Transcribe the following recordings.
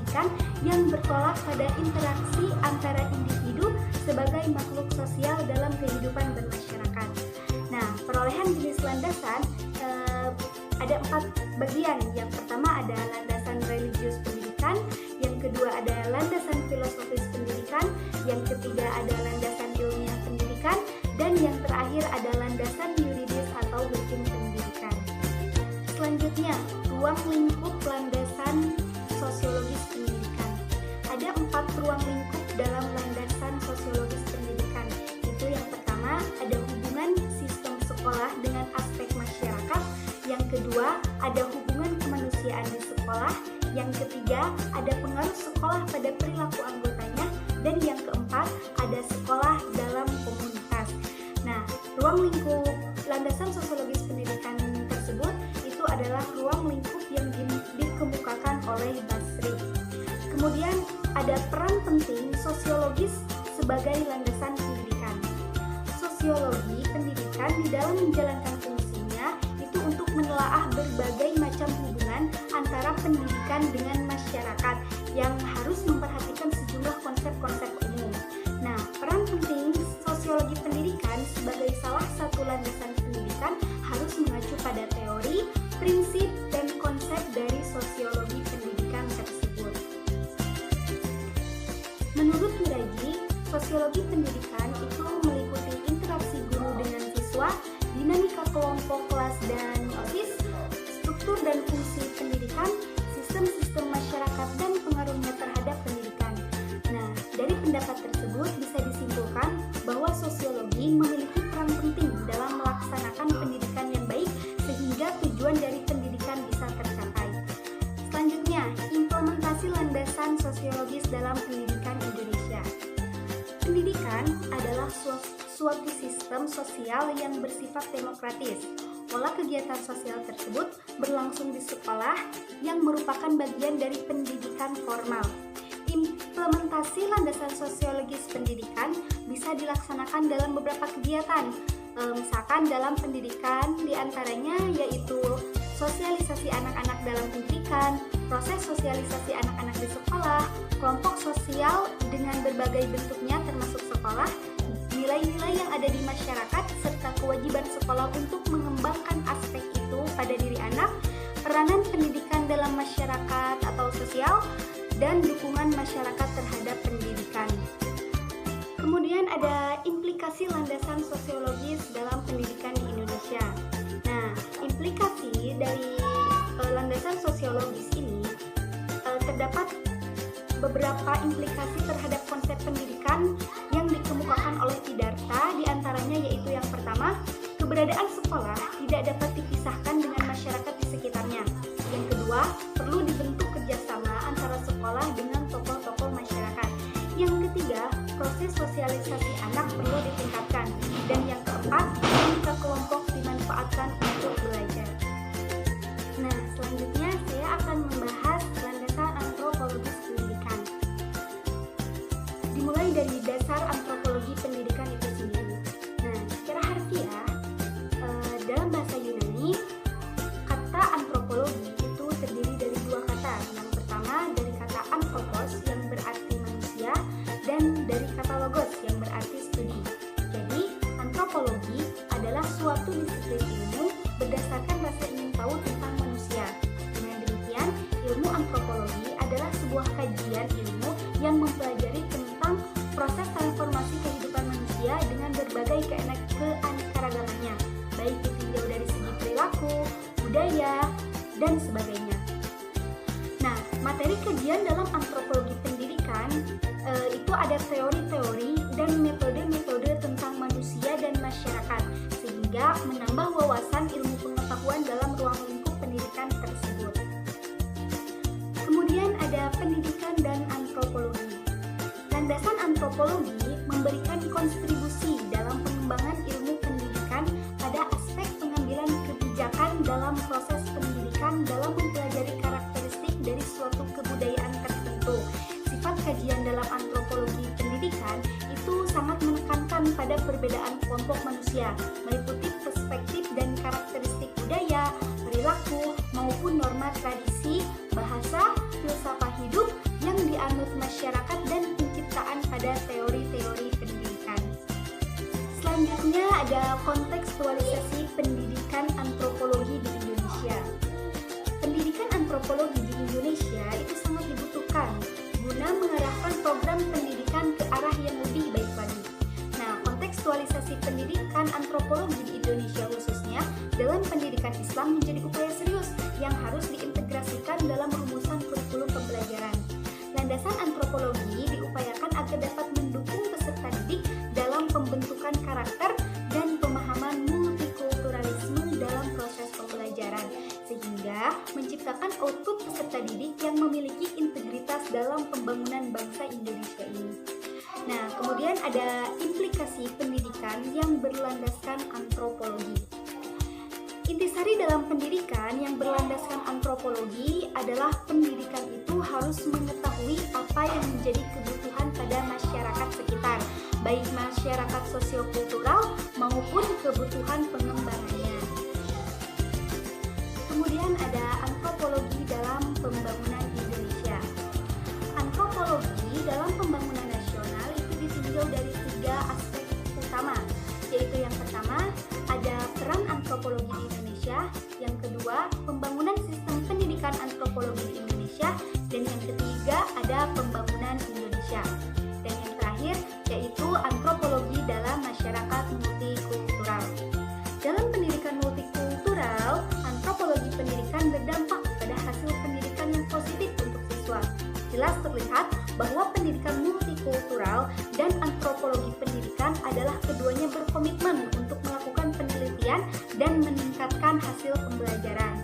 pendidikan yang bertolak pada interaksi antara individu sebagai makhluk sosial dalam kehidupan bermasyarakat. Nah, perolehan jenis landasan ada 4 bagian. Yang pertama ada landasan religius pendidikan, yang kedua ada landasan filosofis pendidikan, yang ketiga ada landasan ilmiah pendidikan, dan yang terakhir ada landasan yuridis atau hukum pendidikan. Selanjutnya, ruang lingkup landasan sosiologis pendidikan. Ada 4 ruang lingkup dalam landasan sosiologis pendidikan. Itu yang pertama, ada hubungan sistem sekolah dengan aspek masyarakat. Yang kedua, ada hubungan kemanusiaan di sekolah. Yang ketiga, ada pengaruh sekolah pada perilaku anggotanya. Dan yang keempat, ada sekolah dalam komunitas. Nah, ruang lingkup landasan sosiologis pendidikan tersebut itu adalah ruang lingkup yang dikemukakan oleh Basri. Kemudian ada peran penting sosiologis sebagai landasan pendidikan. Sosiologi pendidikan di dalam menjalankan fungsinya itu untuk menelaah berbagai macam hubungan antara pendidikan dengan masyarakat yang harus memperhatikan sejumlah konsep-konsep umum. Nah, peran penting sosiologi pendidikan sebagai salah satu landasan pendidikan harus mengacu pada teori, prinsip, dan konsep dari sosiologi pendidikan tersebut. Menurut Miraji, sosiologi pendidikan itu meliputi interaksi guru dengan siswa, dinamika kelompok kelas dan OSIS, struktur dan fungsi pendidikan, sistem-sistem masyarakat, dan pengaruhnya terhadap pendidikan. Nah, dari pendapat tersebut bisa disimpulkan bahwa sosiologi memiliki peran penting dalam melaksanakan pendidikan yang baik sehingga tujuan dari pendidikan bisa tercapai. Selanjutnya, implementasi landasan sosiologis dalam pendidikan Indonesia. Pendidikan adalah suatu sistem sosial yang bersifat demokratis. Pola kegiatan sosial tersebut berlangsung di sekolah yang merupakan bagian dari pendidikan formal. Implementasi landasan sosiologis pendidikan bisa dilaksanakan dalam beberapa kegiatan. Misalkan dalam pendidikan diantaranya yaitu sosialisasi anak-anak dalam pendidikan, proses sosialisasi anak-anak di sekolah, kelompok sosial dengan berbagai bentuknya termasuk sekolah, nilai-nilai yang ada di masyarakat, serta kewajiban sekolah untuk mengembangkan aspek itu pada diri anak, peranan pendidikan dalam masyarakat atau sosial, dan dukungan masyarakat terhadap pendidikan. Kemudian ada implikasi landasan sosiologis dalam pendidikan di Indonesia. Nah, implikasi dari landasan sosiologis ini terdapat beberapa implikasi terhadap konsep pendidikan yang dikemukakan oleh Siddhartha, diantaranya yaitu yang pertama, keberadaan sekolah tidak dapat dipisahkan dengan masyarakat di sekitarnya. Yang kedua, perlu dibentuk kerjasama antara sekolah dengan tokoh-tokoh masyarakat. Yang ketiga, proses sosialisasi anak perlu ditingkatkan. Dan yang keempat, dinamika kelompok dimanfaatkan untuk belajar. Nah, selanjutnya saya akan membahas landasan antropologis pendidikan. Dimulai dari dasar antropologi pendidikan itu sendiri. Nah, secara harfiah, dalam bahasa Yunani, kata antropologi itu terdiri dari 2 kata. Yang pertama dari kata anthropos yang berarti manusia, dan dari kata logos yang berarti studi. Jadi, antropologi adalah suatu disiplin ilmu berdasarkan rasa ingin tahu tentang manusia. Dengan demikian, ilmu antropologi adalah sebuah kajian ilmu yang mempelajari tentang proses transformasi kehidupan manusia dengan berbagai keanekaragamannya, baik ditinjau dari segi perilaku, budaya, dan sebagainya. Nah, materi kajian dalam antropologi pendidikan itu ada teori-teori dan metode-metode tentang manusia dan masyarakat, sehingga menambah wawasan ilmu pengetahuan dalam ruang lingkup pendidikan tersebut. Kemudian ada pendidikan dan antropologi. Landasan antropologi memberikan kontribusi dalam pengembangan ilmu pendidikan pada aspek pengambilan kebijakan dalam proses pendidikan dalam mempelajari karakteristik dari suatu kebudayaan tertentu. Sifat kajian dalam antropologi pendidikan itu sangat menekankan pada perbedaan kelompok manusia, meliputi perspektif dan karakteristik budaya, perilaku, maupun norma tradisi, bahasa, filsafat hidup antropologi di Indonesia khususnya dalam pendidikan Islam menjadi upaya serius yang harus diintegrasikan dalam rumusan kurikulum pembelajaran. Landasan antropologi diupayakan agar dapat mendukung peserta didik dalam pembentukan karakter dan pemahaman multikulturalisme dalam proses pembelajaran, sehingga menciptakan output peserta didik yang memiliki integritas dalam pembangunan bangsa Indonesia ini. Nah, kemudian ada implikasi pendidikan yang berlandaskan antropologi. Intisari dalam pendidikan yang berlandaskan antropologi adalah pendidikan itu harus mengetahui apa yang menjadi kebutuhan pada masyarakat sekitar, baik masyarakat sosiokultural maupun kebutuhan pengembangannya. Kemudian ada antropologi dalam pembangunan Indonesia. Antropologi dalam pembangunan nasional itu ditinjau dari 3 aspek utama, yaitu yang pertama ada peran antropologi di Indonesia, yang kedua pembangunan sistem pendidikan antropologi di Indonesia, dan yang ketiga ada pembangunan Indonesia. Dan yang terakhir yaitu antropologi dalam masyarakat multikultural. Dalam pendidikan multikultural, antropologi pendidikan berdampak pada hasil pendidikan yang positif untuk siswa. Jelas terlihat bahwa pendidikan multikultural dan antropologi pendidikan adalah keduanya berkomitmen untuk melakukan penelitian dan meningkatkan hasil pembelajaran.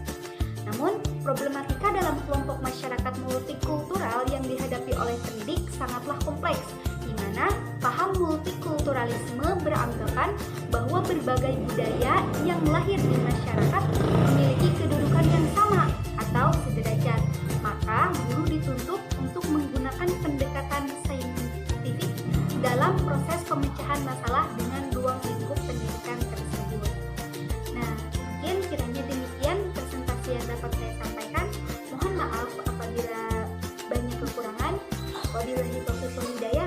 Namun, problematika dalam kelompok masyarakat multikultural yang dihadapi oleh pendidik sangatlah kompleks, di mana paham multikulturalisme beranggapan bahwa berbagai budaya yang lahir di masyarakat memiliki kedudukan yang sama atau sederajat. Maka, guru dituntut untuk menggunakan pendekatan saintifik dalam proses pemecahan masalah dengan ruang lingkup pendidikan tersebut. Nah, mungkin kiranya demikian presentasi yang dapat saya sampaikan. Mohon maaf apabila banyak kekurangan. Wabillahi taufiq wal hidayah.